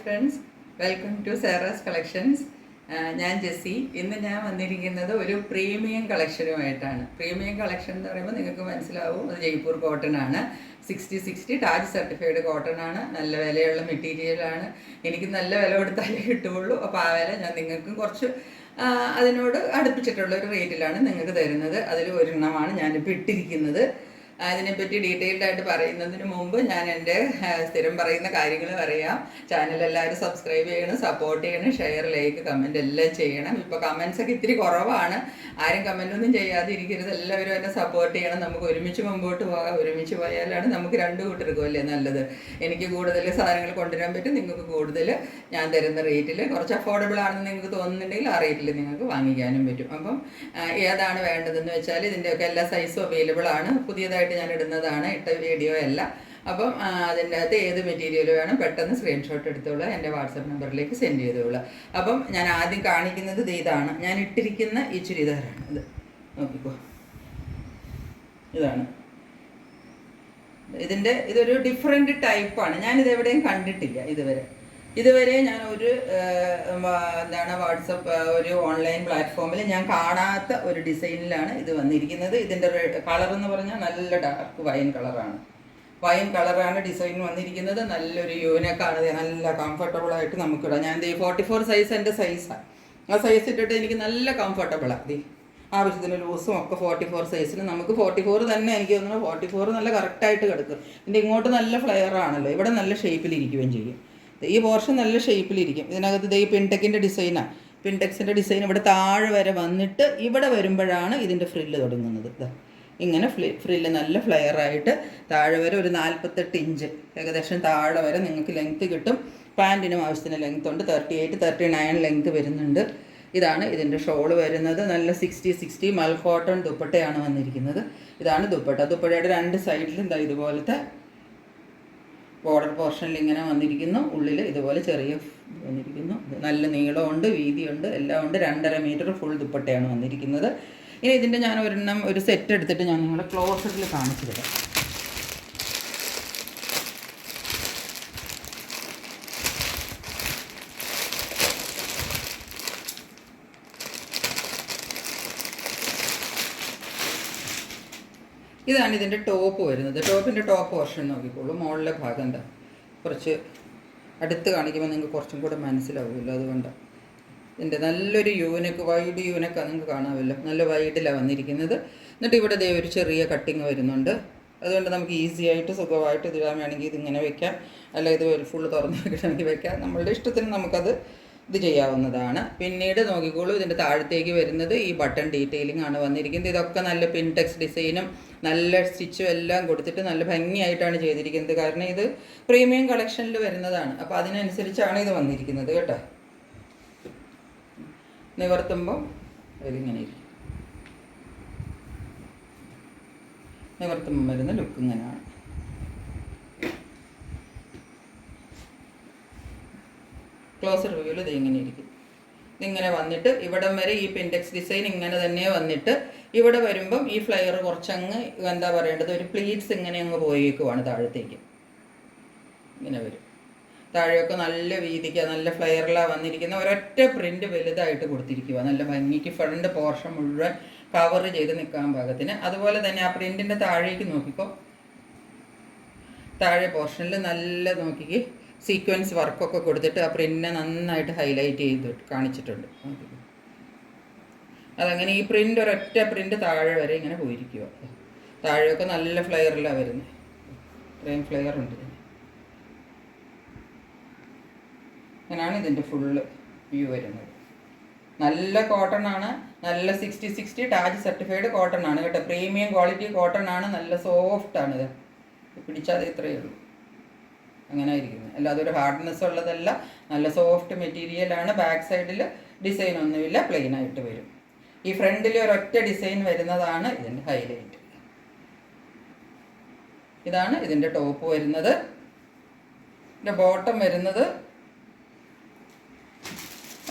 Friends, welcome to Sara's collections. ഞാൻ ജെസ്സി. ഇന്ന് ഞാൻ വന്നിരിക്കുന്നത് ഒരു പ്രീമിയം കളക്ഷനുമായിട്ടാണ്. പ്രീമിയം കളക്ഷൻ എന്ന് പറയുമ്പോൾ നിങ്ങൾക്ക് മനസ്സിലാവും, അത് ജയ്പൂർ കോട്ടൺ ആണ്. 60/60 ടാജ് സർട്ടിഫൈഡ് കോട്ടൺ ആണ്. നല്ല വിലയുള്ള മെറ്റീരിയലാണ്. എനിക്ക് നല്ല വില കൊടുത്താലേ കിട്ടുകയുള്ളൂ. അപ്പോൾ ആ വില ഞാൻ നിങ്ങൾക്കും കുറച്ച് അതിനോട് അടുപ്പിച്ചിട്ടുള്ള ഒരു റേറ്റിലാണ് നിങ്ങൾക്ക് തരുന്നത്. അതിൽ ഒരെണ്ണമാണ് ഞാനിപ്പോൾ ഇട്ടിരിക്കുന്നത്. അതിനെപ്പറ്റി ഡീറ്റെയിൽഡ് ആയിട്ട് പറയുന്നതിന് മുമ്പ് ഞാൻ എൻ്റെ സ്ഥിരം പറയുന്ന കാര്യങ്ങൾ പറയാം. ചാനൽ എല്ലാവരും സബ്സ്ക്രൈബ് ചെയ്യണം, സപ്പോർട്ട് ചെയ്യണം, ഷെയർ, ലൈക്ക്, കമൻറ്റ് എല്ലാം ചെയ്യണം. ഇപ്പോൾ കമൻറ്റ്സൊക്കെ ഇത്തിരി കുറവാണ്. ആരും കമൻറ്റൊന്നും ചെയ്യാതെ ഇരിക്കരുത്. എല്ലാവരും എന്നെ സപ്പോർട്ട് ചെയ്യണം. നമുക്ക് ഒരുമിച്ച് മുമ്പോട്ട് പോകാം. ഒരുമിച്ച് പോയാലാണ് നമുക്ക് രണ്ട് കൂട്ടർക്കും അല്ലേ നല്ലത്. എനിക്ക് കൂടുതൽ സാധനങ്ങൾ കൊണ്ടുവരാൻ പറ്റും. നിങ്ങൾക്ക് കൂടുതൽ ഞാൻ തരുന്ന റേറ്റിൽ കുറച്ച് അഫോർഡബിൾ ആണെന്ന് നിങ്ങൾക്ക് തോന്നുന്നുണ്ടെങ്കിൽ ആ റേറ്റിൽ നിങ്ങൾക്ക് വാങ്ങിക്കാനും പറ്റും. അപ്പം ഏതാണ് വേണ്ടതെന്ന് വെച്ചാൽ ഇതിൻ്റെയൊക്കെ എല്ലാ സൈസും അവൈലബിൾ ആണ്. പുതിയതായിട്ട് ഞാൻ ഇടുന്നതാണ്, ഇട്ട വീഡിയോ അല്ല. അപ്പം അതിൻ്റെ അകത്ത് ഏത് മെറ്റീരിയൽ വേണം പെട്ടെന്ന് സ്ക്രീൻഷോട്ട് എടുത്തോളൂ, എൻ്റെ വാട്സപ്പ് നമ്പറിലേക്ക് സെൻഡ് ചെയ്തോളൂ. അപ്പം ഞാൻ ആദ്യം കാണിക്കുന്നത് ഇതാണ്. ഞാൻ ഇട്ടിരിക്കുന്ന ഈ ചുരിദാറാണ്. ഇത് നോക്കിക്കോ, ഇതാണ്. ഇതൊരു ഡിഫറെൻറ്റ് ടൈപ്പാണ്. ഞാനിതെവിടെയും കണ്ടിട്ടില്ല ഇതുവരെ ഞാൻ ഒരു വാട്സപ്പ് ഒരു ഓൺലൈൻ പ്ലാറ്റ്ഫോമിൽ ഞാൻ കാണാത്ത ഒരു ഡിസൈനിലാണ് ഇത് വന്നിരിക്കുന്നത്. ഇതിൻ്റെ കളർ എന്ന് പറഞ്ഞാൽ നല്ല ഡാർക്ക് വൈൻ കളറാണ് ഡിസൈൻ വന്നിരിക്കുന്നത്. നല്ലൊരു യൂനക്കാണ്. നല്ല കംഫർട്ടബിളായിട്ട് നമുക്കിടാം. ഞാൻ 44 സൈസ് എൻ്റെ സൈസാണ്. ആ സൈസ് ഇട്ടിട്ട് എനിക്ക് നല്ല കംഫർട്ടബിളാണ്. ആവശ്യത്തിന് ലൂസും ഒക്കെ 44 സൈസിന് നമുക്ക് 44 തന്നെ എനിക്ക് തോന്നുന്നു. 44 നല്ല കറക്റ്റായിട്ട് കിടക്കും. ഇതിൻ്റെ ഇങ്ങോട്ട് നല്ല ഫ്ലെയർ ആണല്ലോ, ഇവിടെ നല്ല ഷേപ്പിലിരിക്കുകയും ചെയ്യും. ഈ പോർഷൻ നല്ല ഷേപ്പിലിരിക്കും. ഇതിനകത്ത് ഈ പിൻടെക്സിൻ്റെ ഡിസൈനാണ്. പിൻടെക്സിൻ്റെ ഡിസൈൻ ഇവിടെ താഴെ വരെ വന്നിട്ട് ഇവിടെ വരുമ്പോഴാണ് ഇതിൻ്റെ ഫ്രില്ല് തുടങ്ങുന്നത്. ഇങ്ങനെ ഫ്രില്ല് നല്ല ഫ്ലെയറായിട്ട് താഴെ വരെ ഒരു 48 ഇഞ്ച് ഏകദേശം താഴെ വരെ നിങ്ങൾക്ക് ലെങ്ത്ത് കിട്ടും. പാൻറ്റിനും ആവശ്യത്തിന് ലെങ്ത്ത് ഉണ്ട്. 38, 39 ലെങ്ത്ത് വരുന്നുണ്ട്. ഇതാണ് ഇതിൻ്റെ ഷോള് വരുന്നത്. നല്ല 60/60 മൽ കോട്ടൺ ദുപ്പട്ടയാണ് വന്നിരിക്കുന്നത്. ഇതാണ് ദുപ്പട്ട. ദുപ്പട്ടയുടെ രണ്ട് സൈഡിലും ഇതുപോലത്തെ ബോർഡർ പോർഷനിൽ ഇങ്ങനെ വന്നിരിക്കുന്നു. ഉള്ളിൽ ഇതുപോലെ ചെറിയ വന്നിരിക്കുന്നു. നല്ല നീളമുണ്ട്, വീതിയുണ്ട്, എല്ലാം ഉണ്ട്. 2.5 മീറ്റർ ഫുൾ ദുപ്പട്ടയാണ് വന്നിരിക്കുന്നത്. ഇനി ഇതിൻ്റെ ഞാൻ ഒരു സെറ്റ് എടുത്തിട്ട് ഞാൻ നിങ്ങളെ ക്ലോസറിൽ കാണിച്ചു തരാം. ഇതാണ് ഇതിൻ്റെ ടോപ്പ് വരുന്നത്. ടോപ്പിൻ്റെ ടോപ്പ് പോർഷൻ നോക്കിക്കോളൂ. മുകളിലെ ഭാഗം എന്താ കുറച്ച് അടുത്ത് കാണിക്കുമ്പോൾ നിങ്ങൾക്ക് കുറച്ചും കൂടെ മനസ്സിലാവുമല്ലോ. അതുകൊണ്ടാണ് ഇതിൻ്റെ നല്ലൊരു യൂനക്ക്, വൈഡ് യൂനക്കാണ്. നിങ്ങൾക്ക് കാണാമല്ലോ, നല്ല വൈഡിലാണ് വന്നിരിക്കുന്നത്. എന്നിട്ട് ഇവിടെ ഒരു ചെറിയ കട്ടിങ് വരുന്നുണ്ട്. അതുകൊണ്ട് നമുക്ക് ഈസി ആയിട്ട് സുഖമായിട്ട് ഇതിടാൻ വേണമെങ്കിൽ ഇതിങ്ങനെ വെക്കാം, അല്ല ഇത് ഫുള്ള് തുറന്ന് വെക്കണമെങ്കിൽ വെക്കാം. നമ്മളുടെ ഇഷ്ടത്തിന് നമുക്കത് ഇത് ചെയ്യാവുന്നതാണ്. പിന്നീട് നോക്കിക്കോളൂ, ഇതിൻ്റെ താഴത്തേക്ക് വരുന്നത് ഈ ബട്ടൺ ഡീറ്റെയിലിംഗ് ആണ് വന്നിരിക്കുന്നത്. ഇതൊക്കെ നല്ല പിൻടെക്സ് ഡിസൈനും നല്ല സ്റ്റിച്ചും എല്ലാം കൊടുത്തിട്ട് നല്ല ഭംഗിയായിട്ടാണ് ചെയ്തിരിക്കുന്നത്. കാരണം ഇത് പ്രീമിയം കളക്ഷനിൽ വരുന്നതാണ്. അപ്പോൾ അതിനനുസരിച്ചാണ് ഇത് വന്നിരിക്കുന്നത് കേട്ടോ. നിവർത്തുമ്പം ഇതിങ്ങനെ ഇരിക്കും. നിവർത്തുമ്പം വരുന്ന ലുക്ക് ഇങ്ങനെയാണ്. ക്ലോസർ വ്യൂവിൽ ഇത് ഇങ്ങനെ ഇരിക്കും. ഇതിങ്ങനെ വന്നിട്ട് ഇവിടം വരെ ഈ പിൻടെക്സ് ഡിസൈൻ ഇങ്ങനെ തന്നെ വന്നിട്ട് ഇവിടെ വരുമ്പം ഈ ഫ്ലെയർ കുറച്ചങ്ങ് എന്താ പറയേണ്ടത്, ഒരു പ്ലീറ്റ്സ് ഇങ്ങനെ അങ്ങ് പോയേക്കുവാണ് താഴത്തേക്ക്. ഇങ്ങനെ വരും. താഴെയൊക്കെ നല്ല വീതിക്ക് നല്ല ഫ്ലെയറിലാണ് വന്നിരിക്കുന്ന. ഒരൊറ്റ പ്രിൻ്റ് വലുതായിട്ട് കൊടുത്തിരിക്കുക. നല്ല ഭംഗിക്ക് ഫ്രണ്ട് പോർഷൻ മുഴുവൻ കവർ ചെയ്ത് നിൽക്കാൻ പാകത്തിന്. അതുപോലെ തന്നെ ആ പ്രിൻറ്റിൻ്റെ താഴേക്ക് നോക്കിക്കോ. താഴെ പോർഷനിൽ നല്ല നോക്കിക്ക് സീക്വൻസ് വർക്കൊക്കെ കൊടുത്തിട്ട് ആ പ്രിൻറ്റിനെ നന്നായിട്ട് ഹൈലൈറ്റ് ചെയ്ത് കാണിച്ചിട്ടുണ്ട്. അതങ്ങനെ ഈ പ്രിൻ്റ് ഒരൊറ്റ പ്രിൻ്റ് താഴെ വരെ ഇങ്ങനെ പോയിരിക്കുക. താഴെയൊക്കെ നല്ല ഫ്ലെയറിലാണ് വരുന്നത്. ഇത്രയും ഫ്ലെയർ ഉണ്ട്. അങ്ങനെയാണ് ഇതിൻ്റെ ഫുള്ള് വ്യൂ വരുന്നത്. നല്ല കോട്ടൺ ആണ്. നല്ല 60/60 ടാജ് സർട്ടിഫൈഡ് കോട്ടൺ ആണ് കേട്ടോ. പ്രീമിയം ക്വാളിറ്റി കോട്ടൺ ആണ്. നല്ല സോഫ്റ്റാണ്. ഇത് പിടിച്ചാൽ ഇത്രയേ ഉള്ളൂ. അങ്ങനെ ഇരിക്കുന്നത്. അല്ലാതെ ഒരു ഹാർഡ്നെസ് ഉള്ളതല്ല. നല്ല സോഫ്റ്റ് മെറ്റീരിയലാണ്. ബാക്ക് സൈഡിൽ ഡിസൈൻ ഒന്നുമില്ല, പ്ലെയിൻ ആയിട്ട് വരും. ഈ ഫ്രണ്ടിൽ ഒരൊറ്റ ഡിസൈൻ വരുന്നതാണ് ഇതിൻ്റെ ഹൈലൈറ്റ്. ഇതാണ് ഇതിൻ്റെ ടോപ്പ് വരുന്നത്. ഇതിൻ്റെ ബോട്ടം വരുന്നത്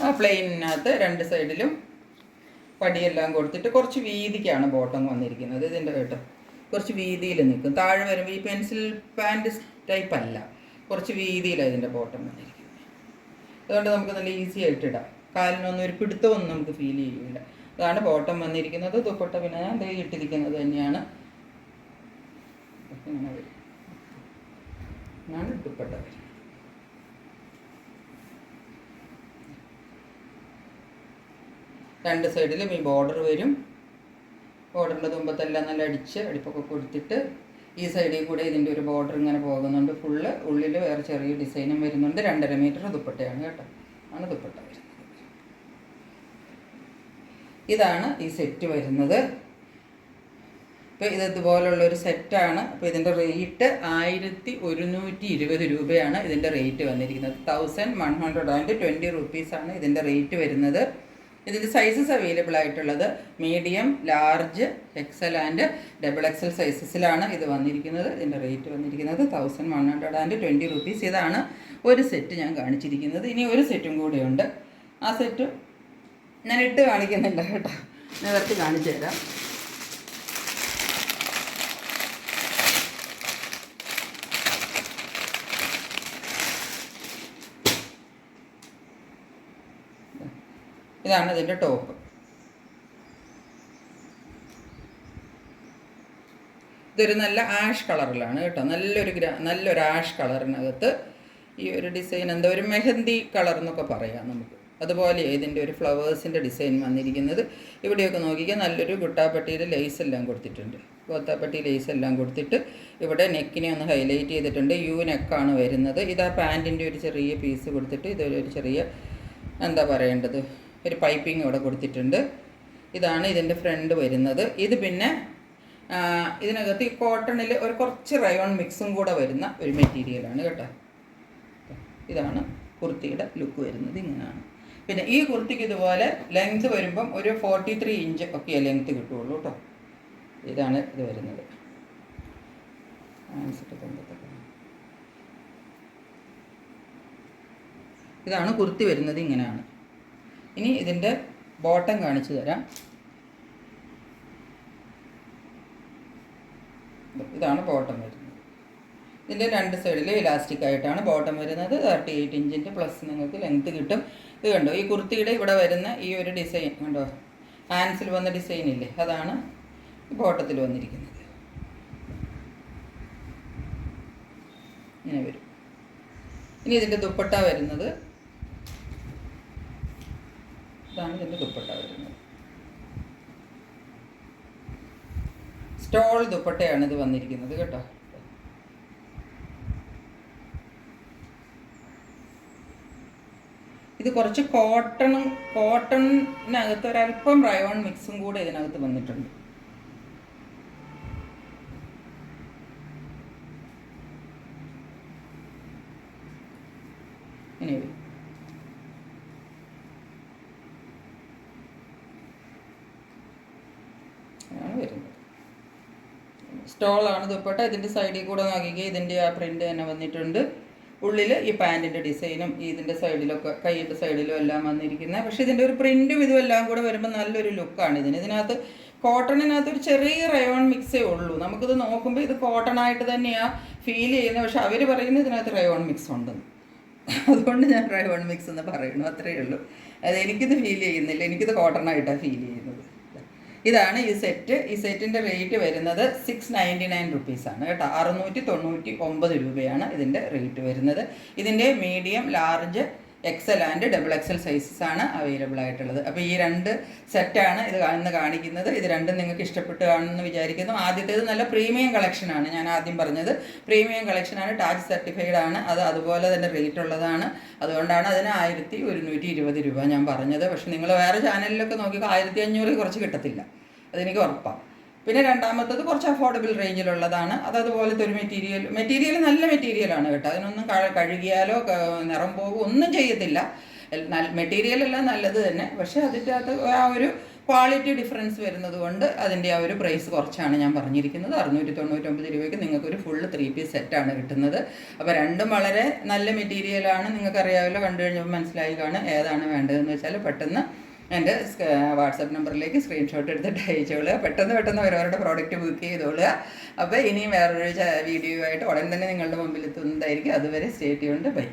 ആ പ്ലെയിനകത്ത് രണ്ട് സൈഡിലും പടിയെല്ലാം കൊടുത്തിട്ട് കുറച്ച് വീതിക്കാണ് ബോട്ടം വന്നിരിക്കുന്നത്. ഇതിൻ്റെ കേട്ടോ കുറച്ച് വീതിയിൽ നിൽക്കും. താഴെ വരുമ്പോൾ ഈ പെൻസിൽ പാൻറ് ടൈപ്പ് അല്ല, കുറച്ച് വീതിയിലാണ് ഇതിൻ്റെ ബോട്ടം വന്നിരിക്കുന്നത്. അതുകൊണ്ട് നമുക്ക് നല്ല ഈസി ആയിട്ട് ഇടാം. കാലിനൊന്നും ഒരു പിടുത്തമൊന്നും നമുക്ക് ഫീൽ ചെയ്യില്ല. അതാണ് ബോട്ടം വന്നിരിക്കുന്നത്. ദുപ്പട്ട പിന്നെ ഞാൻ ദേ ഇട്ടിരിക്കുന്നത് തന്നെയാണ്. ഇങ്ങനെ വരും. ഇതാണ് ദുപ്പട്ട വരുന്നത്. രണ്ട് സൈഡിലും ഈ ബോർഡർ വരും. ബോർഡറിൻ്റെ തുമ്പത്തെല്ലാം നല്ല അടിപ്പൊക്കെ കൊടുത്തിട്ട് ഈ സൈഡിൽ കൂടെ ഇതിൻ്റെ ഒരു ബോർഡർ ഇങ്ങനെ പോകുന്നുണ്ട്. ഫുള്ള് ഉള്ളിൽ വേറെ ചെറിയ ഡിസൈനും വരുന്നുണ്ട്. 2.5 മീറ്റർ ദുപ്പട്ടയാണ് കേട്ടോ. ആണ് ദുപ്പട്ട വരുന്നത്. ഇതാണ് ഈ സെറ്റ് വരുന്നത്. ഇപ്പോൾ ഇതുപോലുള്ളൊരു സെറ്റാണ്. അപ്പോൾ ഇതിൻ്റെ റേറ്റ് 1120 രൂപയാണ് ഇതിൻ്റെ റേറ്റ് വന്നിരിക്കുന്നത്. 1120 റുപ്പീസാണ് ഇതിൻ്റെ റേറ്റ് വരുന്നത്. ഇതിൻ്റെ സൈസസ് അവൈലബിൾ ആയിട്ടുള്ളത് medium, large, XL and XXL സൈസസിലാണ് ഇത് വന്നിരിക്കുന്നത്. ഇതിൻ്റെ റേറ്റ് വന്നിരിക്കുന്നത് 1120 റുപ്പീസ്. ഇതാണ് ഒരു സെറ്റ് ഞാൻ കാണിച്ചിരിക്കുന്നത്. ഇനി ഒരു സെറ്റും കൂടെയുണ്ട്. ആ സെറ്റ് ഞാൻ ഇട്ട് കാണിക്കുന്നില്ല കേട്ടോ, നേരത്തെ കാണിച്ചു തരാം. ഇതാണ് ഇതിൻ്റെ ടോപ്പ്. ഇതൊരു നല്ല ആഷ് കളറിലാണ് കേട്ടോ. നല്ലൊരു ആഷ് കളറിനകത്ത് ഈ ഒരു ഡിസൈൻ എന്താ ഒരു മെഹന്തി കളർ എന്നൊക്കെ പറയാം നമുക്ക്. അതുപോലെ ഇതിൻ്റെ ഒരു ഫ്ലവേഴ്സിൻ്റെ ഡിസൈൻ വന്നിരിക്കുന്നത്. ഇവിടെയൊക്കെ നോക്കിക്കാൻ നല്ലൊരു ഗുട്ടാപ്പട്ടിയിൽ ലേസ് എല്ലാം കൊടുത്തിട്ടുണ്ട്. ഗോത്താപ്പട്ടി ലേസ് എല്ലാം കൊടുത്തിട്ട് ഇവിടെ നെക്കിനെ ഒന്ന് ഹൈലൈറ്റ് ചെയ്തിട്ടുണ്ട്. യു നെക്കാണ് വരുന്നത്. ഇതാ പാൻറ്റിൻ്റെ ഒരു ചെറിയ പീസ് കൊടുത്തിട്ട് ഇതൊരു ചെറിയ എന്താ പറയേണ്ടത് ഒരു പൈപ്പിംഗ് ഇവിടെ കൊടുത്തിട്ടുണ്ട്. ഇതാണ് ഇതിൻ്റെ ഫ്രണ്ട് വരുന്നത്. ഇത് പിന്നെ ഇതിനകത്ത് ഈ കോട്ടണിൽ ഒരു കുറച്ച് റയോൺ മിക്സും കൂടെ വരുന്ന ഒരു മെറ്റീരിയലാണ് കേട്ടോ. ഇതാണ് കുർത്തിയുടെ ലുക്ക് വരുന്നത്. ഇങ്ങനെയാണ്. പിന്നെ ഈ കുർത്തിക്ക് ഇതുപോലെ ലെങ്ത് വരുമ്പം ഒരു 43 ഇഞ്ച് ഒക്കെ ലെങ്ത് കിട്ടുള്ളൂ കേട്ടോ. ഇതാണ് ഇത് വരുന്നത്. ഇതാണ് കുർത്തി വരുന്നത്. ഇങ്ങനെയാണ്. ഇനി ഇതിൻ്റെ ബോട്ടം കാണിച്ചു തരാം. ഇതാണ് ബോട്ടം വരുന്നത്. ഇതിൻ്റെ രണ്ട് സൈഡിൽ ഇലാസ്റ്റിക് ആയിട്ടാണ് ബോട്ടം വരുന്നത്. 38 ഇഞ്ചിൻ്റെ പ്ലസ് നിങ്ങൾക്ക് ലെങ്ത് കിട്ടും. ഇത് കണ്ടോ, ഈ കുർത്തിയുടെ ഇവിടെ വരുന്ന ഈ ഒരു ഡിസൈൻ കണ്ടോ, ഹാൻഡ്സിൽ വന്ന ഡിസൈൻ ഇല്ലേ, അതാണ് ബോട്ടത്തിൽ വന്നിരിക്കുന്നത്. ഇങ്ങനെ വരും. ഇനി ഇതിൻ്റെ ദുപ്പട്ട വരുന്നത് ഇതാണ്. ഇതിൻ്റെ ദുപ്പട്ട വരുന്നത് സ്റ്റോൾ ദുപ്പട്ടയാണ് ഇത് വന്നിരിക്കുന്നത് കേട്ടോ. ഇത് കുറച്ച് കോട്ടണിനകത്ത് ഒരല്പം റയോൺ മിക്സും കൂടെ ഇതിനകത്ത് വന്നിട്ടുണ്ട്. ഇനി വരുന്നത് സ്റ്റോളാണ് ദുപ്പട്ട. ഇതിൻ്റെ സൈഡിൽ കൂടെ നോക്കിക്കുക, ഇതിൻ്റെ ആ പ്രിൻ്റ് തന്നെ വന്നിട്ടുണ്ട്. ഉള്ളിൽ ഈ പാൻറ്റിൻ്റെ ഡിസൈനും ഇതിൻ്റെ സൈഡിലൊക്കെ കൈയുടെ സൈഡിലും എല്ലാം വന്നിരിക്കുന്നത്. പക്ഷേ ഇതിൻ്റെ ഒരു പ്രിൻറ്റും ഇതും എല്ലാം കൂടെ വരുമ്പോൾ നല്ലൊരു ലുക്കാണ് ഇതിന്. ഇതിനകത്ത് കോട്ടണിനകത്ത് ഒരു ചെറിയ റയോൺ മിക്സേ ഉള്ളൂ. നമുക്കിത് നോക്കുമ്പോൾ ഇത് കോട്ടണായിട്ട് തന്നെയാണ് ഫീൽ ചെയ്യുന്നത്. പക്ഷെ അവർ പറയുന്നത് ഇതിനകത്ത് റയോൺ മിക്സ് ഉണ്ടെന്ന്. അതുകൊണ്ട് ഞാൻ റയോൺ മിക്സ് എന്ന് പറയുന്നു, അത്രയേ ഉള്ളൂ. അത് എനിക്കിത് ഫീൽ ചെയ്യുന്നില്ല, എനിക്കിത് കോട്ടണായിട്ടാണ് ഫീൽ ചെയ്യുന്നത്. ഇതാണ് ഈ സെറ്റ്. ഈ സെറ്റിൻ്റെ റേറ്റ് വരുന്നത് 699 റുപ്പീസാണ് കേട്ടോ. 699 രൂപയാണ് ഇതിൻ്റെ റേറ്റ് വരുന്നത്. ഇതിൻ്റെ medium, large, XL and XXL സൈസസാണ് അവൈലബിൾ ആയിട്ടുള്ളത്. അപ്പോൾ ഈ രണ്ട് സെറ്റാണ് ഇത് ഇന്ന് കാണിക്കുന്നത്. ഇത് രണ്ടും നിങ്ങൾക്ക് ഇഷ്ടപ്പെട്ട് കാണുമെന്ന് വിചാരിക്കുന്നു. ആദ്യത്തേത് നല്ല പ്രീമിയം കളക്ഷനാണ്. ഞാൻ ആദ്യം പറഞ്ഞത് പ്രീമിയം കളക്ഷനാണ്, ടാഗ് സർട്ടിഫൈഡ് ആണ്. അത് അതുപോലെ തന്നെ റേറ്റ് ഉള്ളതാണ്. അതുകൊണ്ടാണ് അതിന് 1120 രൂപ ഞാൻ പറഞ്ഞത്. പക്ഷെ നിങ്ങൾ വേറെ ചാനലിലൊക്കെ നോക്കി 1500 കുറച്ച് കിട്ടത്തില്ല, അതെനിക്ക് ഉറപ്പാണ്. പിന്നെ രണ്ടാമത്തത് കുറച്ച് അഫോർഡബിൾ റേഞ്ചിലുള്ളതാണ്. അതുപോലത്തെ ഒരു മെറ്റീരിയൽ നല്ല മെറ്റീരിയലാണ് കേട്ടോ. അതിനൊന്നും കഴുകിയാലോ നിറം പോകും ഒന്നും ചെയ്യത്തില്ല. മെറ്റീരിയലെല്ലാം നല്ലത് തന്നെ. പക്ഷേ അതിൻ്റെ അകത്ത് ആ ഒരു ക്വാളിറ്റി ഡിഫറൻസ് വരുന്നത് കൊണ്ട് അതിൻ്റെ ആ ഒരു പ്രൈസ് കുറച്ചാണ് ഞാൻ പറഞ്ഞിരിക്കുന്നത്. 699 രൂപയ്ക്ക് നിങ്ങൾക്കൊരു ഫുള്ള് 3 പീസ് സെറ്റാണ് കിട്ടുന്നത്. അപ്പോൾ രണ്ടും വളരെ നല്ല മെറ്റീരിയലാണ്. നിങ്ങൾക്കറിയാമല്ലോ, കണ്ടു കഴിഞ്ഞപ്പോൾ മനസ്സിലായി കാണും ഏതാണ് വേണ്ടതെന്ന് വെച്ചാൽ പെട്ടെന്ന് എൻ്റെ വാട്സപ്പ് നമ്പറിലേക്ക് സ്ക്രീൻഷോട്ട് എടുത്തിട്ട് അയച്ചോളുക. പെട്ടെന്ന് അവരവരുടെ പ്രോഡക്റ്റ് ബുക്ക് ചെയ്തോളുക. അപ്പോൾ ഇനിയും വേറൊരു വീഡിയോ ആയിട്ട് ഉടൻ തന്നെ നിങ്ങളുടെ മുമ്പിൽ എത്തുന്നതായിരിക്കും. അതുവരെ സ്റ്റേ ട്യൂൺഡ്. ബൈ.